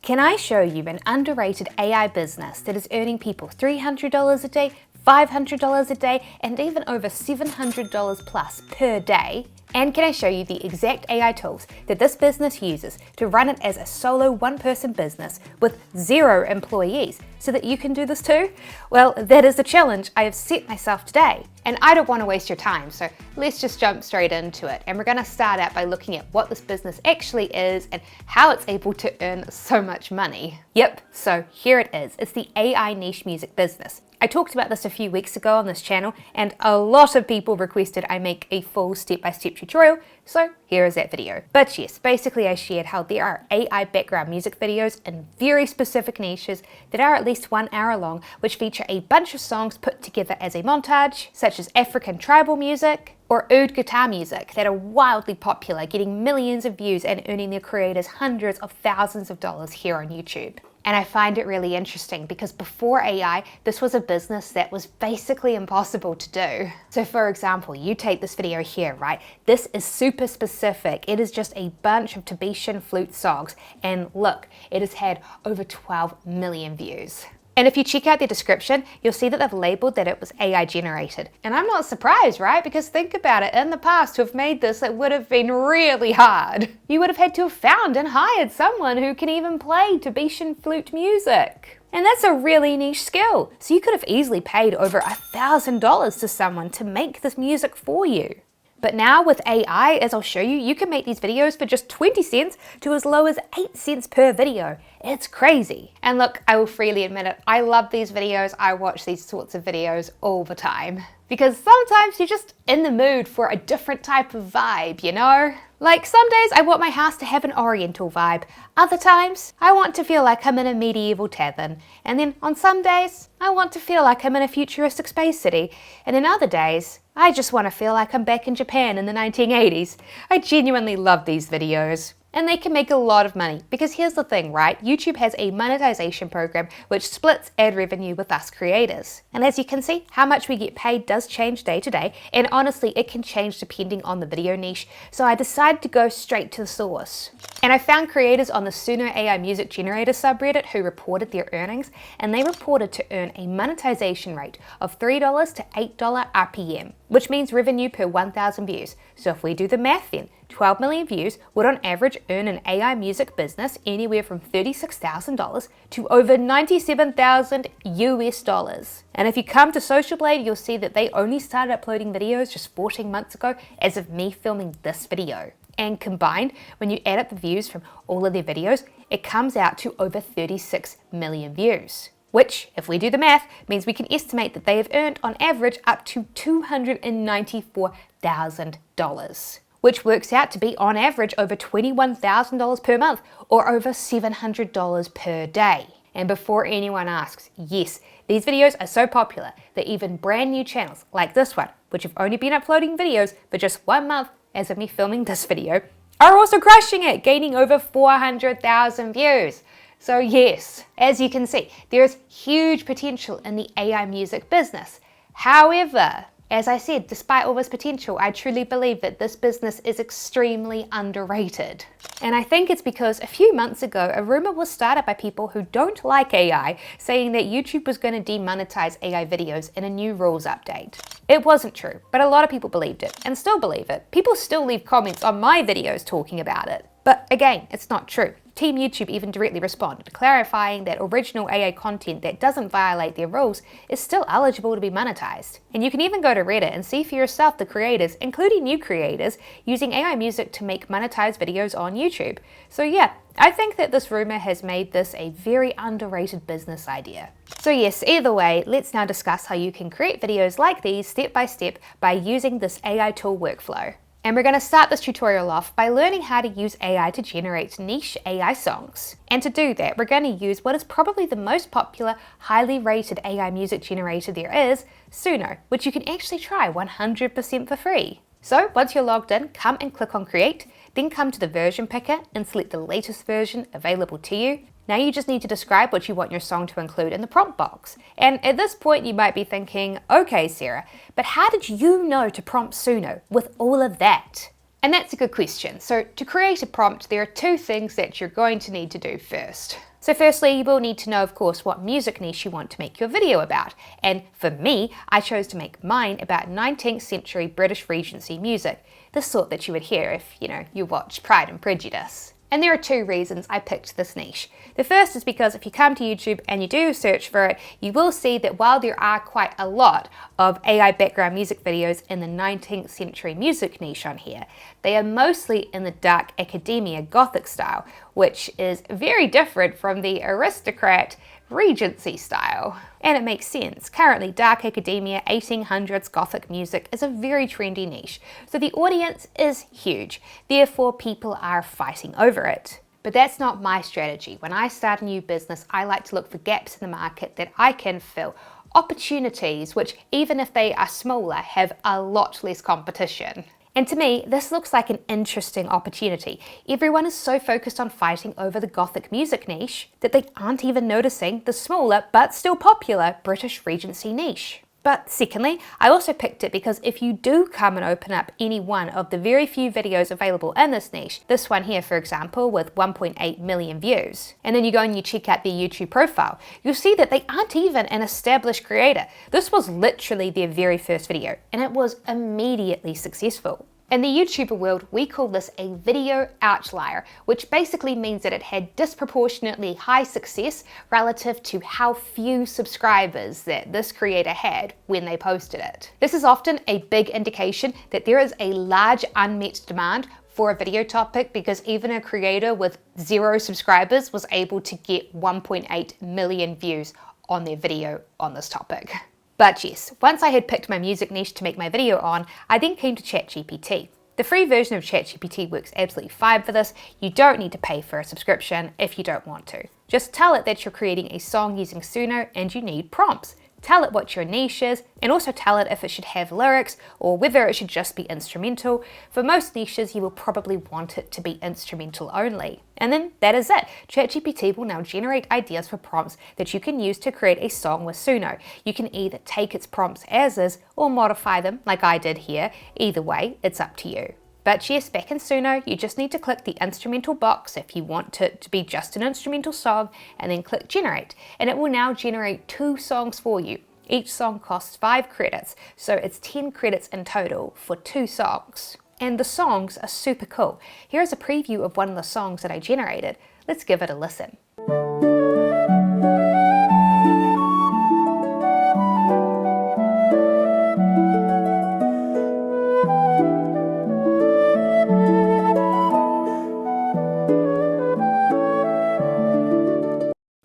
Can I show you an underrated AI business that is earning people $300 a day, $500 a day, and even over $700 plus per day? And can I show you the exact AI tools that this business uses to run it as a solo one-person business with 0 employees so that you can do this too? Well, that is the challenge I have set myself today. And I don't want to waste your time, so let's just jump straight into it. And we're going to start out by looking at what this business actually is and how it's able to earn so much money. Yep, so here it is. It's the AI niche music business. I talked about this a few weeks ago on this channel, and a lot of people requested I make a full step-by-step tutorial, so here is that video. But yes, basically I shared how there are AI background music videos in very specific niches that are at least 1 hour long, which feature a bunch of songs put together as a montage, such as African tribal music or oud guitar music that are wildly popular, getting millions of views and earning their creators hundreds of thousands of dollars here on YouTube. And I find it really interesting because before AI, this was a business that was basically impossible to do. So for example, you take this video here, right? This is super specific. It is just a bunch of Tibetan flute songs. And look, it has had over 12 million views. And if you check out the description, you'll see that they've labeled that it was AI generated. And I'm not surprised, right? Because think about it, in the past to have made this, it would have been really hard. You would have had to have found and hired someone who can even play Tibetan flute music. And that's a really niche skill. So you could have easily paid over $1,000 to someone to make this music for you. But now with AI, as I'll show you, you can make these videos for just 20 cents to as low as 8 cents per video. It's crazy. And look, I will freely admit it, I love these videos. I watch these sorts of videos all the time. Because sometimes you're just in the mood for a different type of vibe, you know? Like some days I want my house to have an oriental vibe. Other times I want to feel like I'm in a medieval tavern. And then on some days I want to feel like I'm in a futuristic space city. And then other days I just want to feel like I'm back in Japan in the 1980s. I genuinely love these videos. And they can make a lot of money because here's the thing, right? YouTube has a monetization program which splits ad revenue with us creators. And as you can see, how much we get paid does change day to day, and honestly, it can change depending on the video niche. So I decided to go straight to the source. And I found creators on the Suno AI music generator subreddit who reported their earnings, and they reported to earn a monetization rate of $3 to $8 RPM, which means revenue per 1,000 views. So if we do the math then, 12 million views would on average earn an AI music business anywhere from $36,000 to over $97,000 US. And if you come to Social Blade, you'll see that they only started uploading videos just 14 months ago as of me filming this video. And combined, when you add up the views from all of their videos, it comes out to over 36 million views. Which, if we do the math, means we can estimate that they have earned on average up to $294,000. Which works out to be on average over $21,000 per month or over $700 per day. And before anyone asks, yes, these videos are so popular that even brand new channels like this one, which have only been uploading videos for just 1 month as of me filming this video, are also crushing it, gaining over 400,000 views. So yes, as you can see, there is huge potential in the AI music business. However, as I said, despite all this potential, I truly believe that this business is extremely underrated. And I think it's because a few months ago, a rumor was started by people who don't like AI, saying that YouTube was going to demonetize AI videos in a new rules update. It wasn't true, but a lot of people believed it and still believe it. People still leave comments on my videos talking about it. But again, it's not true. Team YouTube even directly responded, clarifying that original AI content that doesn't violate their rules is still eligible to be monetized. And you can even go to Reddit and see for yourself the creators, including new creators, using AI music to make monetized videos on YouTube. So yeah, I think that this rumor has made this a very underrated business idea. So yes, either way, let's now discuss how you can create videos like these step by step by using this AI tool workflow. And we're going to start this tutorial off by learning how to use AI to generate niche AI songs. And to do that, we're going to use what is probably the most popular, highly rated AI music generator there is, Suno, which you can actually try 100% for free. So once you're logged in, come and click on Create, then come to the version picker and select the latest version available to you. Now you just need to describe what you want your song to include in the prompt box. And at this point you might be thinking, okay Sarah, but how did you know to prompt Suno with all of that? And that's a good question. So to create a prompt, there are two things that you're going to need to do first. So firstly, you will need to know, of course, what music niche you want to make your video about. And for me, I chose to make mine about 19th century British Regency music, the sort that you would hear if, you watch Pride and Prejudice. And there are two reasons I picked this niche. The first is because if you come to YouTube and you do search for it, you will see that while there are quite a lot of AI background music videos in the 19th century music niche on here, they are mostly in the dark academia Gothic style, which is very different from the aristocrat Regency style. And it makes sense. Currently, dark academia 1800s Gothic music is a very trendy niche, so the audience is huge. Therefore, people are fighting over it. But that's not my strategy. When I start a new business, I like to look for gaps in the market that I can fill, opportunities which, even if they are smaller, have a lot less competition. And to me, this looks like an interesting opportunity. Everyone is so focused on fighting over the Gothic music niche that they aren't even noticing the smaller but still popular British Regency niche. But secondly, I also picked it because if you do come and open up any one of the very few videos available in this niche, this one here for example with 1.8 million views, and then you go and you check out their YouTube profile, you'll see that they aren't even an established creator. This was literally their very first video, and it was immediately successful. In the YouTuber world, we call this a video outlier, which basically means that it had disproportionately high success relative to how few subscribers that this creator had when they posted it. This is often a big indication that there is a large unmet demand for a video topic, because even a creator with 0 subscribers was able to get 1.8 million views on their video on this topic. But yes, once I had picked my music niche to make my video on, I then came to ChatGPT. The free version of ChatGPT works absolutely fine for this. You don't need to pay for a subscription if you don't want to. Just tell it that you're creating a song using Suno and you need prompts. Tell it what your niche is, and also tell it if it should have lyrics or whether it should just be instrumental. For most niches, you will probably want it to be instrumental only. And then that is it. ChatGPT will now generate ideas for prompts that you can use to create a song with Suno. You can either take its prompts as is or modify them like I did here. Either way, it's up to you. But yes, back in Suno, you just need to click the instrumental box if you want it to be just an instrumental song, and then click generate. And it will now generate 2 songs for you. Each song costs 5 credits, so it's 10 credits in total for 2 songs. And the songs are super cool. Here is a preview of one of the songs that I generated. Let's give it a listen.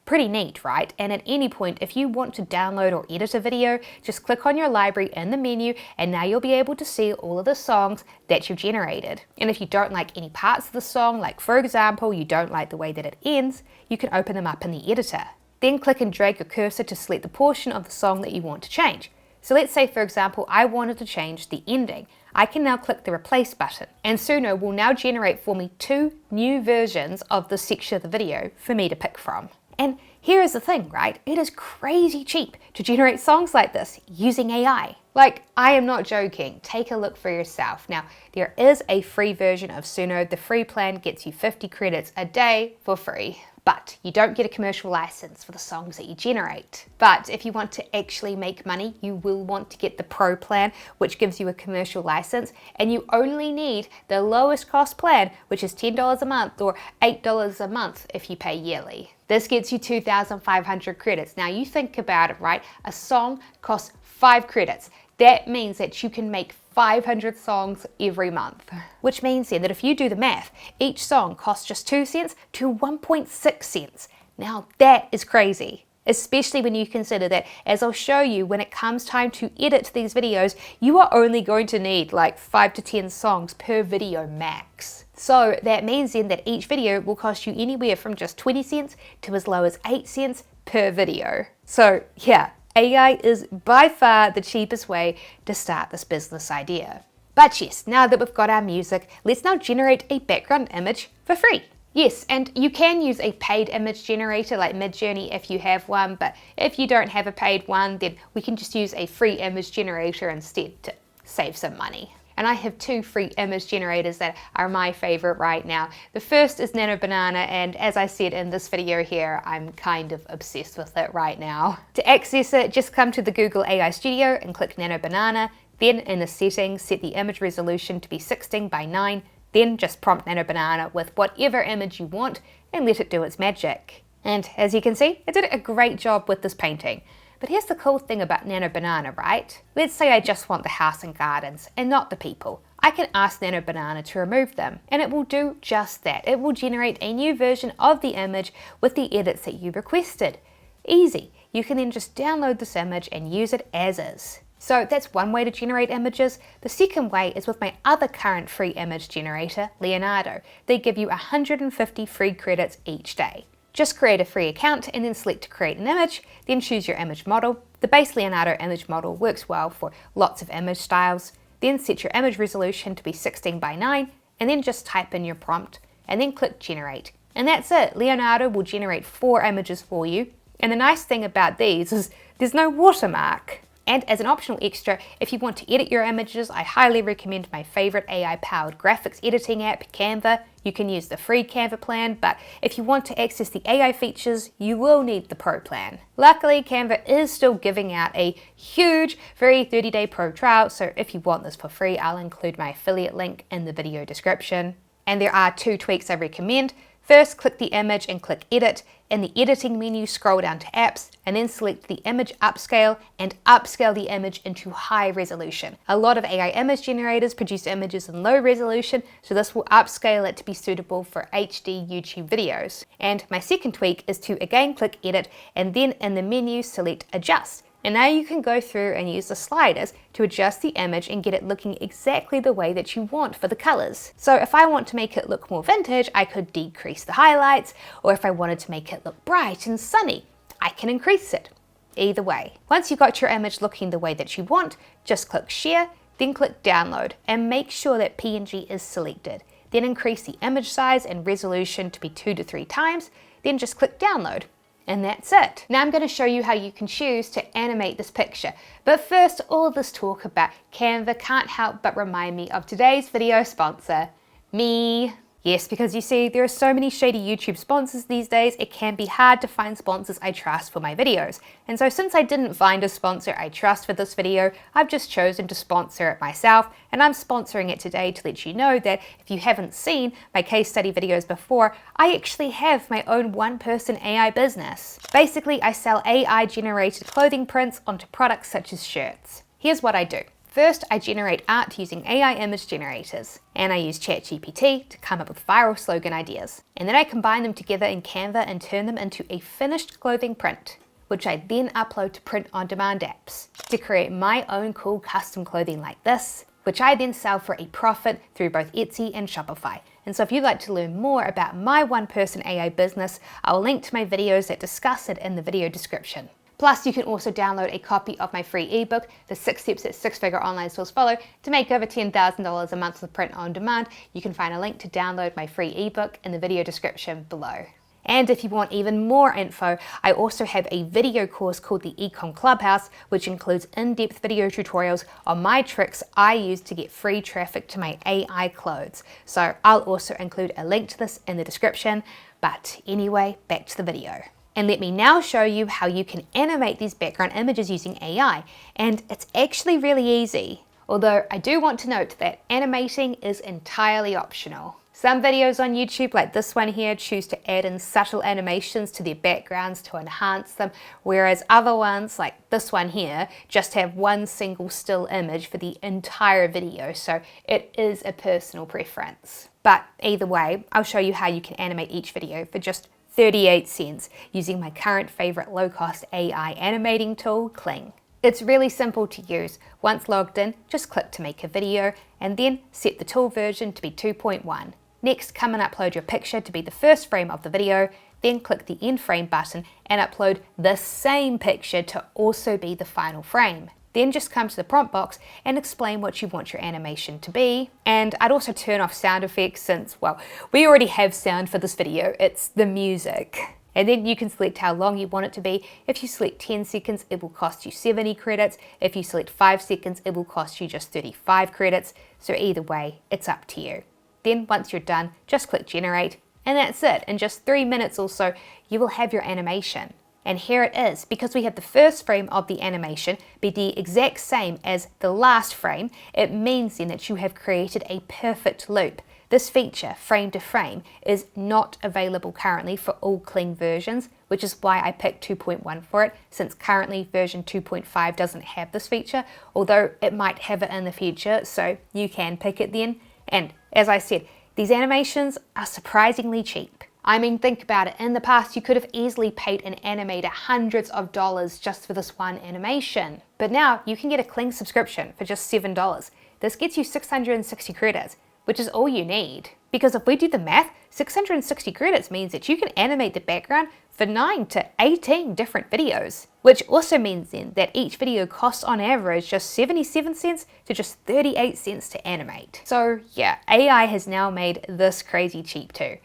Pretty neat, right? And at any point, if you want to download or edit a video, just click on your library in the menu, and now you'll be able to see all of the songs that you've generated. And if you don't like any parts of the song, like for example, you don't like the way that it ends, you can open them up in the editor. Then click and drag your cursor to select the portion of the song that you want to change. So let's say, for example, I wanted to change the ending. I can now click the replace button, and Suno will now generate for me 2 new versions of this section of the video for me to pick from. And here is the thing, right? It is crazy cheap to generate songs like this using AI. Like, I am not joking. Take a look for yourself. Now, there is a free version of Suno. The free plan gets you 50 credits a day for free. But you don't get a commercial license for the songs that you generate. But if you want to actually make money, you will want to get the Pro plan, which gives you a commercial license, and you only need the lowest cost plan, which is $10 a month or $8 a month if you pay yearly. This gets you 2,500 credits. Now you think about it, right? A song costs 5 credits. That means that you can make 500 songs every month. Which means then that if you do the math, each song costs just 2 cents to 1.6 cents. Now that is crazy. Especially when you consider that, as I'll show you, when it comes time to edit these videos, you are only going to need like 5 to 10 songs per video max. So that means then that each video will cost you anywhere from just 20 cents to as low as 8 cents per video. So yeah, AI is by far the cheapest way to start this business idea. But yes, now that we've got our music, let's now generate a background image for free. Yes, and you can use a paid image generator like Midjourney if you have one, but if you don't have a paid one, then we can just use a free image generator instead to save some money. and I have two free image generators that are my favorite right now. The first is Nano Banana, and as I said in this video here, I'm kind of obsessed with it right now. To access it, just come to the Google AI Studio and click Nano Banana. Then in the settings, set the image resolution to be 16:9. Then just prompt Nano Banana with whatever image you want and let it do its magic. And as you can see, it did a great job with this painting. But here's the cool thing about Nano Banana, right? Let's say I just want the house and gardens and not the people. I can ask Nano Banana to remove them, and it will do just that. It will generate a new version of the image with the edits that you requested. Easy. You can then just download this image and use it as is. So that's one way to generate images. The second way is with my other current free image generator, Leonardo. They give you 150 free credits each day. Just create a free account and then select to create an image, then choose your image model. The base Leonardo image model works well for lots of image styles. Then set your image resolution to be 16:9 and then just type in your prompt and then click generate. And that's it. Leonardo will generate 4 images for you. And the nice thing about these is there's no watermark. And as an optional extra, if you want to edit your images, I highly recommend my favorite AI-powered graphics editing app, Canva. You can use the free Canva plan, but if you want to access the AI features, you will need the Pro plan. Luckily, Canva is still giving out a huge free 30-day pro trial, so if you want this for free, I'll include my affiliate link in the video description. And there are 2 tweaks I recommend. First, click the image and click Edit. In the editing menu, scroll down to Apps and then select the image upscale and upscale the image into high resolution. A lot of AI image generators produce images in low resolution, so this will upscale it to be suitable for HD YouTube videos. And my second tweak is to again click Edit and then in the menu select Adjust. And now you can go through and use the sliders to adjust the image and get it looking exactly the way that you want for the colors. So if I want to make it look more vintage, I could decrease the highlights, or if I wanted to make it look bright and sunny, I can increase it. Either way. Once you've got your image looking the way that you want, just click Share, then click Download, and make sure that PNG is selected. Then increase the image size and resolution to be 2 to 3 times, then just click Download. And that's it. Now I'm going to show you how you can choose to animate this picture. But first, all this talk about Canva can't help but remind me of today's video sponsor, me. Yes, because you see, there are so many shady YouTube sponsors these days, it can be hard to find sponsors I trust for my videos. And so since I didn't find a sponsor I trust for this video, I've just chosen to sponsor it myself, and I'm sponsoring it today to let you know that if you haven't seen my case study videos before, I actually have my own one-person AI business. Basically, I sell AI-generated clothing prints onto products such as shirts. Here's what I do. First, I generate art using AI image generators, and I use ChatGPT to come up with viral slogan ideas. And then I combine them together in Canva and turn them into a finished clothing print, which I then upload to print-on-demand apps to create my own cool custom clothing like this, which I then sell for a profit through both Etsy and Shopify. And so if you'd like to learn more about my one-person AI business, I'll link to my videos that discuss it in the video description. Plus, you can also download a copy of my free ebook, The 6 Steps That 6-Figure Online Stores Follow, to make over $10,000 a month with print on demand. You can find a link to download my free ebook in the video description below. And if you want even more info, I also have a video course called the Ecomm Clubhouse, which includes in-depth video tutorials on my tricks I use to get free traffic to my AI clothes. So I'll also include a link to this in the description. But anyway, back to the video. And let me now show you how you can animate these background images using AI. And it's actually really easy. Although I do want to note that animating is entirely optional. Some videos on YouTube, like this one here, choose to add in subtle animations to their backgrounds to enhance them, whereas other ones, like this one here, just have one single still image for the entire video, so it is a personal preference. But either way, I'll show you how you can animate each video for just 38 cents using my current favorite low-cost AI animating tool, Kling. It's really simple to use. Once logged in, just click to make a video and then set the tool version to be 2.1. Next, come and upload your picture to be the first frame of the video, then click the end frame button and upload the same picture to also be the final frame. Then just come to the prompt box and explain what you want your animation to be. And I'd also turn off sound effects since, well, we already have sound for this video, it's the music. And then you can select how long you want it to be. If you select 10 seconds, it will cost you 70 credits. If you select 5 seconds, it will cost you just 35 credits. So either way, it's up to you. Then once you're done, just click generate, and that's it. In just 3 minutes or so, you will have your animation. And here it is. Because we have the first frame of the animation be the exact same as the last frame, it means then that you have created a perfect loop. This feature, frame to frame, is not available currently for all clean versions, which is why I picked 2.1 for it, since currently version 2.5 doesn't have this feature, although it might have it in the future, so you can pick it then. And as I said, these animations are surprisingly cheap. I mean, think about it. In the past, you could have easily paid an animator hundreds of dollars just for this one animation. But now you can get a clean subscription for just $7. This gets you 660 credits, which is all you need. Because if we do the math, 660 credits means that you can animate the background for 9 to 18 different videos. Which also means then that each video costs on average just 77 cents to just 38 cents to animate. So yeah, AI has now made this crazy cheap too.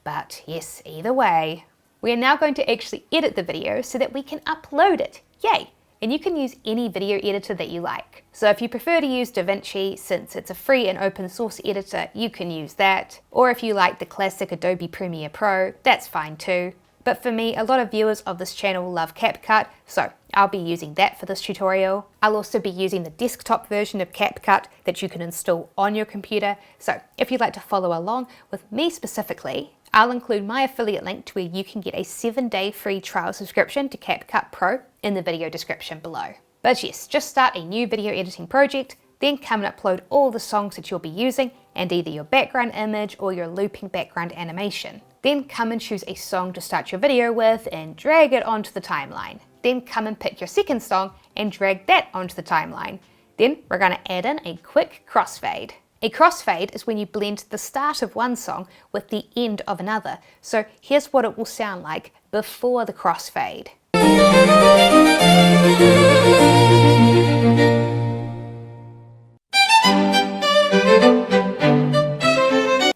But yes, either way, we are now going to actually edit the video so that we can upload it. Yay! And you can use any video editor that you like. So if you prefer to use DaVinci, since it's a free and open source editor, you can use that. Or if you like the classic Adobe Premiere Pro, that's fine too. But for me, a lot of viewers of this channel love CapCut, so I'll be using that for this tutorial. I'll also be using the desktop version of CapCut that you can install on your computer. So if you'd like to follow along with me specifically, I'll include my affiliate link to where you can get a 7-day free trial subscription to CapCut Pro in the video description below. But yes, just start a new video editing project, then come and upload all the songs that you'll be using and either your background image or your looping background animation. Then come and choose a song to start your video with and drag it onto the timeline. Then come and pick your second song and drag that onto the timeline. Then we're going to add in a quick crossfade. A crossfade is when you blend the start of one song with the end of another. So here's what it will sound like before the crossfade.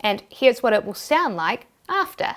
And here's what it will sound like after.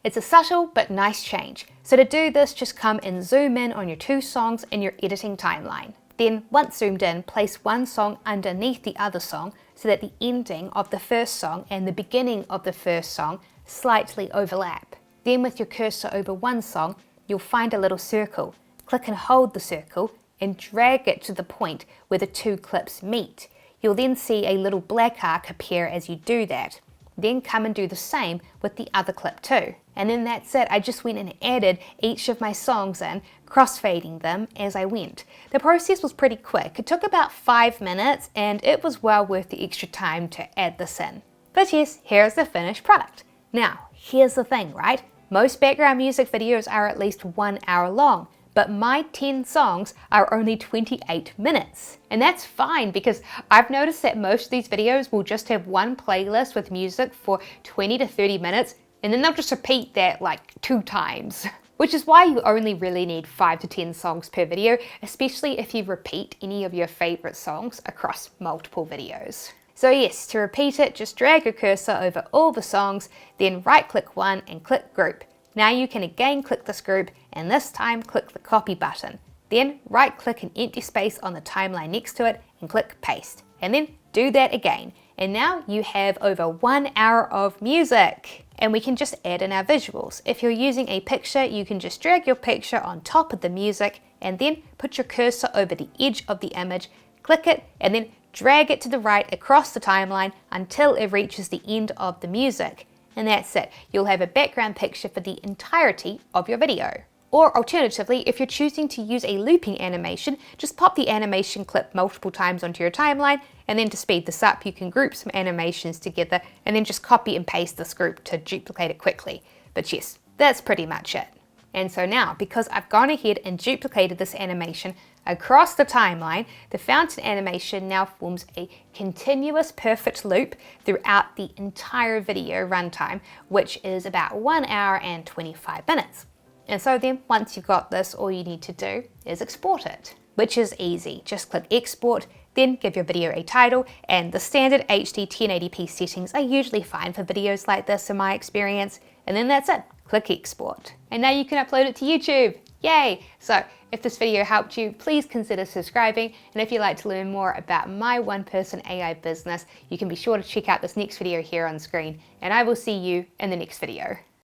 It's a subtle but nice change. So to do this, just come and zoom in on your 2 songs in your editing timeline. Then once zoomed in, place one song underneath the other song so that the ending of the first song and the beginning of the first song slightly overlap. Then with your cursor over one song, you'll find a little circle. Click and hold the circle and drag it to the point where the 2 clips meet. You'll then see a little black arc appear as you do that. Then come and do the same with the other clip too. And then that's it. I just went and added each of my songs in, crossfading them as I went. The process was pretty quick. It took about 5 minutes and it was well worth the extra time to add this in. But yes, here's the finished product. Now, here's the thing, right? Most background music videos are at least 1 hour long, but my 10 songs are only 28 minutes. And that's fine because I've noticed that most of these videos will just have one playlist with music for 20 to 30 minutes, and then they'll just repeat that like 2 times. Which is why you only really need 5 to 10 songs per video, especially if you repeat any of your favorite songs across multiple videos. So yes, to repeat it, just drag your cursor over all the songs, then right click one and click group. Now you can again click this group and this time click the copy button. Then right click an empty space on the timeline next to it and click paste. And then do that again. And now you have over 1 hour of music. And we can just add in our visuals. If you're using a picture, you can just drag your picture on top of the music and then put your cursor over the edge of the image, click it, and then drag it to the right across the timeline until it reaches the end of the music. And that's it. You'll have a background picture for the entirety of your video. Or alternatively, if you're choosing to use a looping animation, just pop the animation clip multiple times onto your timeline, and then to speed this up, you can group some animations together and then just copy and paste this group to duplicate it quickly. But yes, that's pretty much it. And so now, because I've gone ahead and duplicated this animation across the timeline, the fountain animation now forms a continuous perfect loop throughout the entire video runtime, which is about 1 hour and 25 minutes. And so then once you've got this, all you need to do is export it, which is easy. Just click export, Then give your video a title, and the standard HD 1080p settings are usually fine for videos like this in my experience. And then that's it. Click export. And now you can upload it to YouTube. Yay! So if this video helped you, please consider subscribing. And if you'd like to learn more about my one-person AI business, you can be sure to check out this next video here on screen. And I will see you in the next video.